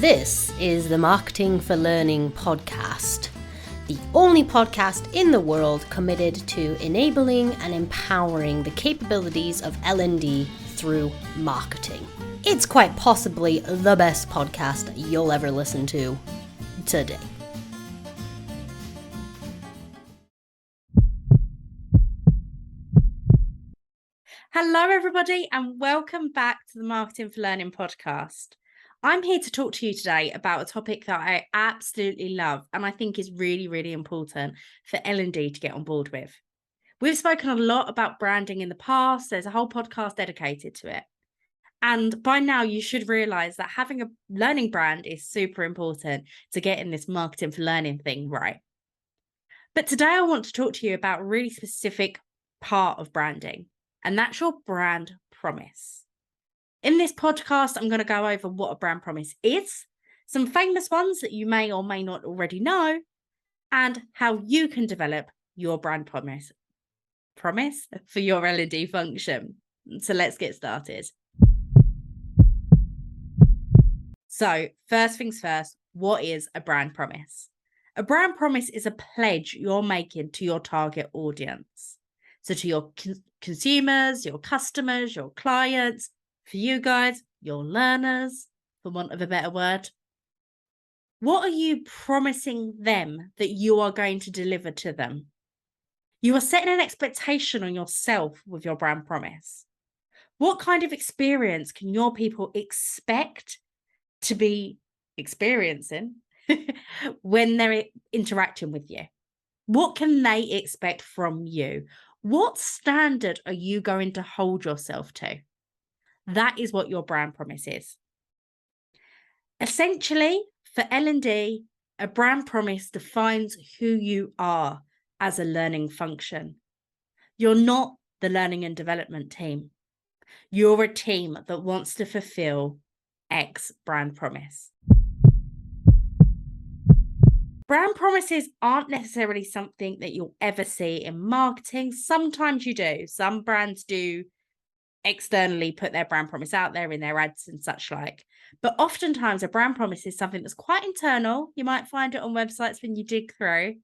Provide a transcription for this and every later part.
This is the Marketing for Learning podcast, the only podcast in the world committed to enabling and empowering the capabilities of L&D through marketing. It's quite possibly the best podcast you'll ever listen to today. Hello, everybody, and welcome back to the Marketing for Learning podcast. I'm here to talk to you today about a topic that I absolutely love and I think is really, really important for L&D to get on board with. We've spoken a lot about branding in the past. There's a whole podcast dedicated to it. And by now, you should realize that having a learning brand is super important to getting this marketing for learning thing right. But today, I want to talk to you about a really specific part of branding, and that's your brand promise. In this podcast, I'm going to go over what a brand promise is, some famous ones that you may or may not already know, and how you can develop your brand promise for your L&D function. So let's get started. So first things first, what is a brand promise? A brand promise is a pledge you're making to your target audience. So to your consumers, your customers, your clients, for you guys, your learners, for want of a better word. What are you promising them that you are going to deliver to them? You are setting an expectation on yourself with your brand promise. What kind of experience can your people expect to be experiencing when they're interacting with you? What can they expect from you? What standard are you going to hold yourself to? That is what your brand promise is. Essentially, for L&D, a brand promise defines who you are as a learning function. You're not the learning and development team. You're a team that wants to fulfill X brand promise. Brand promises aren't necessarily something that you'll ever see in marketing. Sometimes you do. Some brands do externally put their brand promise out there in their ads and such like. But oftentimes a brand promise is something that's quite internal. You might find it on websites when you dig through.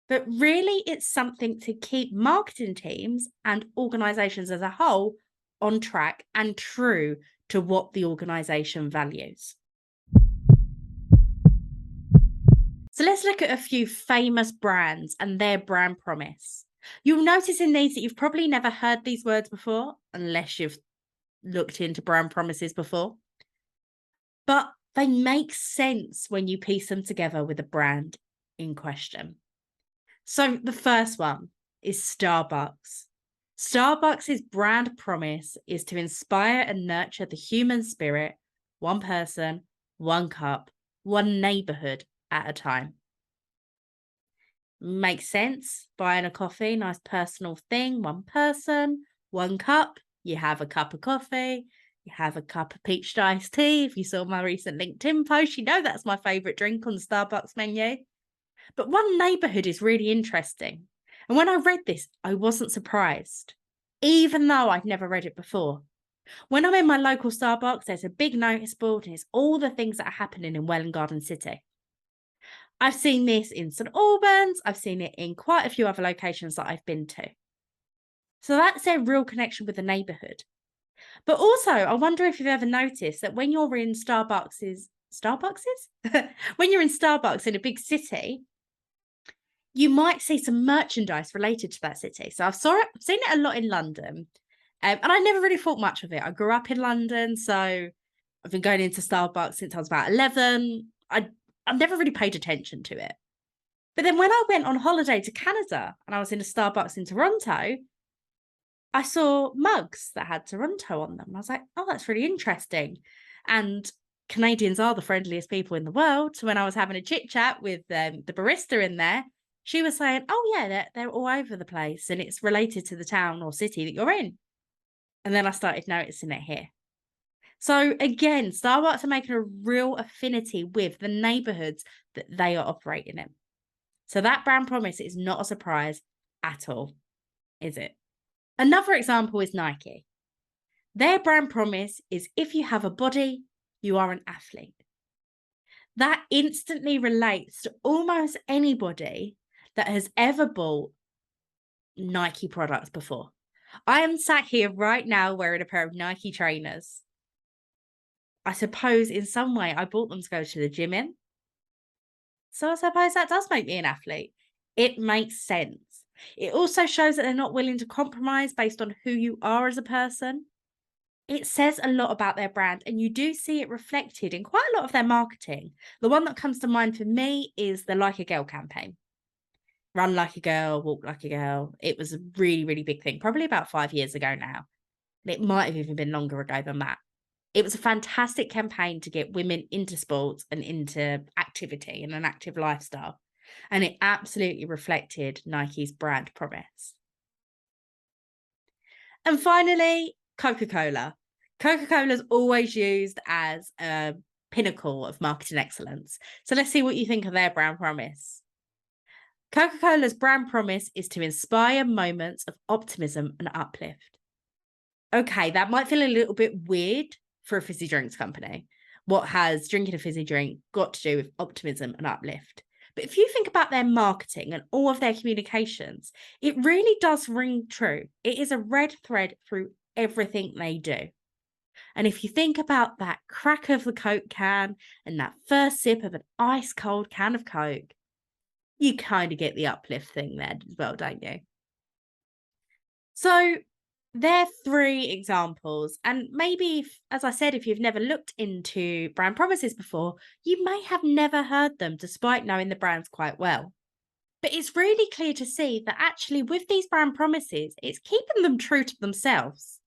But really, it's something to keep marketing teams and organizations as a whole on track and true to what the organization values. So let's look at a few famous brands and their brand promise. You'll notice in these that you've probably never heard these words before, unless you've looked into brand promises before. But they make sense when you piece them together with the brand in question. So the first one is Starbucks. Starbucks' brand promise is to inspire and nurture the human spirit, one person, one cup, one neighborhood at a time. Makes sense. Buying a coffee, nice personal thing, one person, one cup. You have a cup of coffee, you have a cup of peach iced tea. If you saw my recent LinkedIn post, you know that's my favorite drink on the Starbucks menu. But one neighborhood is really interesting. And when I read this, I wasn't surprised, even though I'd never read it before. When I'm in my local Starbucks, there's a big notice board and it's all the things that are happening in Welwyn Garden City. I've seen this in St Albans. I've seen it in quite a few other locations that I've been to. So that's a real connection with the neighborhood. But also, I wonder if you've ever noticed that when you're in when you're in Starbucks in a big city, you might see some merchandise related to that city. So I've seen it a lot in London, and I never really thought much of it. I grew up in London, so I've been going into Starbucks since I was about 11. I've never really paid attention to it. But then when I went on holiday to Canada and I was in a Starbucks in Toronto, I saw mugs that had Toronto on them. I was like, oh, that's really interesting. And Canadians are the friendliest people in the world. So when I was having a chit chat with the barista in there, she was saying, oh, yeah, they're all over the place and it's related to the town or city that you're in. And then I started noticing it here. So again, Starbucks are making a real affinity with the neighborhoods that they are operating in. So that brand promise is not a surprise at all, is it? Another example is Nike. Their brand promise is if you have a body, you are an athlete. that instantly relates to almost anybody that has ever bought Nike products before. I am sat here right now wearing a pair of Nike trainers. I suppose in some way I bought them to go to the gym in. So I suppose that does make me an athlete. It makes sense. It also shows that they're not willing to compromise based on who you are as a person. It says a lot about their brand, and you do see it reflected in quite a lot of their marketing. The one that comes to mind for me is the Like a Girl campaign. Run like a girl, walk like a girl. It was a really, really big thing, probably about 5 years ago now. It might have even been longer ago than that. It was a fantastic campaign to get women into sports and into activity and an active lifestyle. And it absolutely reflected Nike's brand promise. And finally, Coca-Cola. Coca-Cola is always used as a pinnacle of marketing excellence. So let's see what you think of their brand promise. Coca-Cola's brand promise is to inspire moments of optimism and uplift. Okay, that might feel a little bit weird for a fizzy drinks company. What has drinking a fizzy drink got to do with optimism and uplift? But if you think about their marketing and all of their communications, it really does ring true. It is a red thread through everything they do. And if you think about that crack of the Coke can and that first sip of an ice cold can of Coke, you kind of get the uplift thing there as well, don't you? So they're 3 examples. And maybe, as I said, if you've never looked into brand promises before, you may have never heard them despite knowing the brands quite well. But it's really clear to see that actually with these brand promises, it's keeping them true to themselves.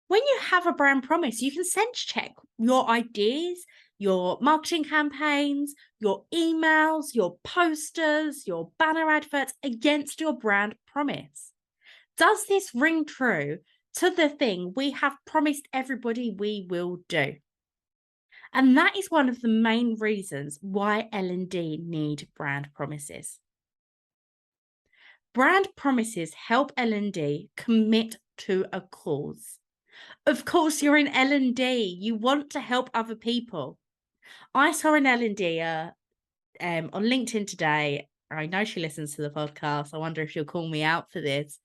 When you have a brand promise, you can sense check your ideas, your marketing campaigns, your emails, your posters, your banner adverts against your brand promise. Does this ring true to the thing we have promised everybody we will do? And that is one of the main reasons why L&D need brand promises. Brand promises help L&D commit to a cause. Of course, you're in L&D. You want to help other people. I saw an L&D on LinkedIn today. I know she listens to the podcast. I wonder if she'll call me out for this.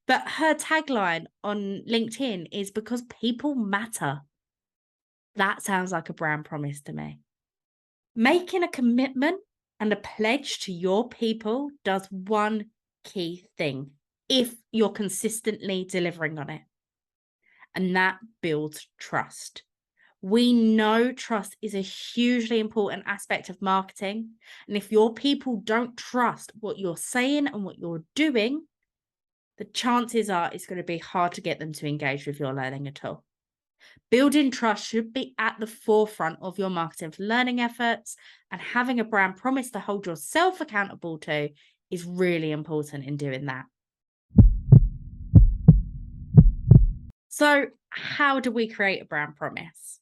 But her tagline on LinkedIn is because people matter. That sounds like a brand promise to me. Making a commitment and a pledge to your people does one key thing if you're consistently delivering on it. And that builds trust. We know trust is a hugely important aspect of marketing. And if your people don't trust what you're saying and what you're doing, the chances are it's going to be hard to get them to engage with your learning at all. Building trust should be at the forefront of your marketing for learning efforts, and having a brand promise to hold yourself accountable to is really important in doing that. So, how do we create a brand promise?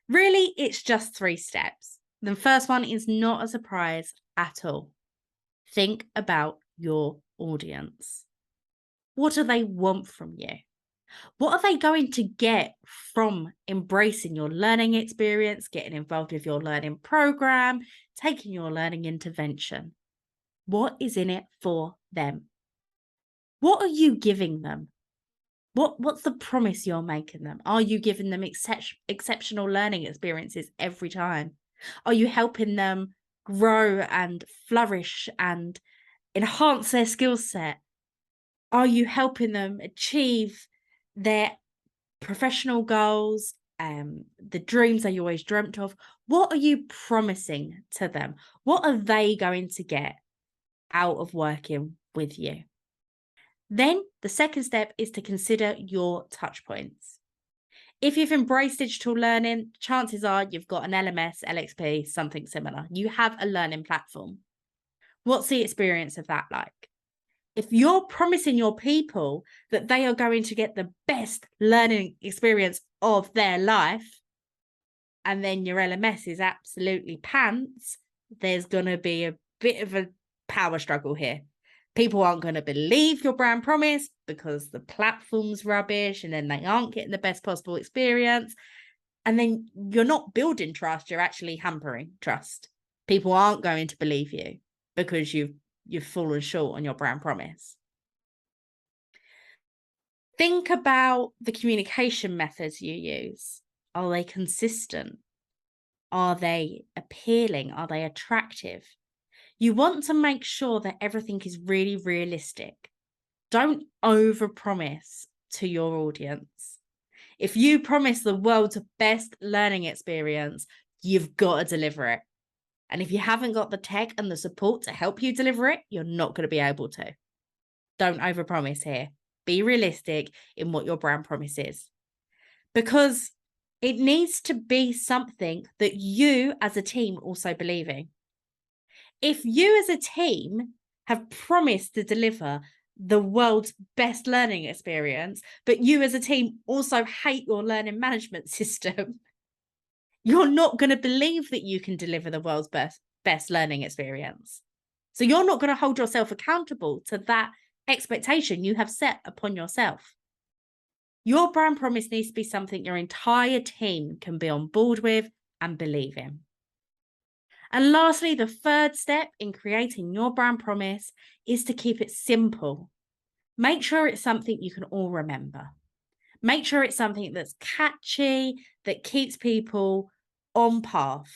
Really, it's just 3 steps. The first one is not a surprise at all. Think about your audience. What do they want from you? What are they going to get from embracing your learning experience, getting involved with your learning program, taking your learning intervention? What is in it for them? What are you giving them? What's the promise you're making them? Are you giving them exceptional learning experiences every time? Are you helping them grow and flourish and enhance their skill set? Are you helping them achieve their professional goals, the dreams they always dreamt of? What are you promising to them? What are they going to get out of working with you? Then the second step is to consider your touch points. If you've embraced digital learning, chances are you've got an LMS, LXP, something similar. You have a learning platform. What's the experience of that like? If you're promising your people that they are going to get the best learning experience of their life, and then your LMS is absolutely pants, there's going to be a bit of a power struggle here. People aren't going to believe your brand promise because the platform's rubbish and then they aren't getting the best possible experience. And then you're not building trust, you're actually hampering trust. People aren't going to believe you because you've fallen short on your brand promise. Think about the communication methods you use. Are they consistent? Are they appealing? Are they attractive? You want to make sure that everything is really realistic. Don't overpromise to your audience. If you promise the world's best learning experience, you've got to deliver it. And if you haven't got the tech and the support to help you deliver it, you're not going to be able to. Don't overpromise here. Be realistic in what your brand promise is. Because it needs to be something that you as a team also believe in. If you as a team have promised to deliver the world's best learning experience, but you as a team also hate your learning management system, you're not going to believe that you can deliver the world's best learning experience. So you're not going to hold yourself accountable to that expectation you have set upon yourself. Your brand promise needs to be something your entire team can be on board with and believe in. And lastly, the third step in creating your brand promise is to keep it simple. Make sure it's something you can all remember. Make sure it's something that's catchy, that keeps people on path,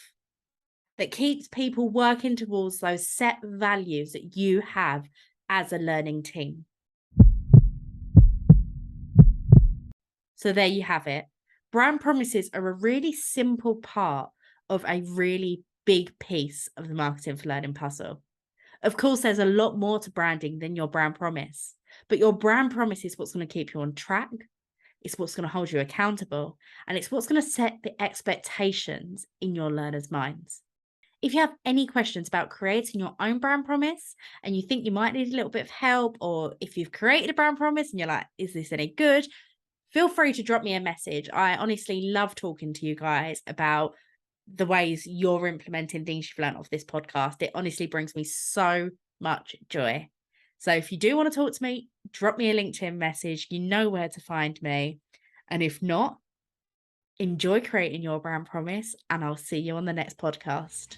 that keeps people working towards those set values that you have as a learning team. So there you have it. Brand promises are a really simple part of a really big piece of the marketing for learning puzzle. Of course, there's a lot more to branding than your brand promise, but your brand promise is what's going to keep you on track. It's what's going to hold you accountable, and it's what's going to set the expectations in your learners' minds. If you have any questions about creating your own brand promise and you think you might need a little bit of help, or if you've created a brand promise and you're like, is this any good? Feel free to drop me a message. I honestly love talking to you guys about the ways you're implementing things you've learned off this podcast. It honestly brings me so much joy. So if you do want to talk to me, drop me a LinkedIn message. You know where to find me. And if not, enjoy creating your brand promise, and I'll see you on the next podcast.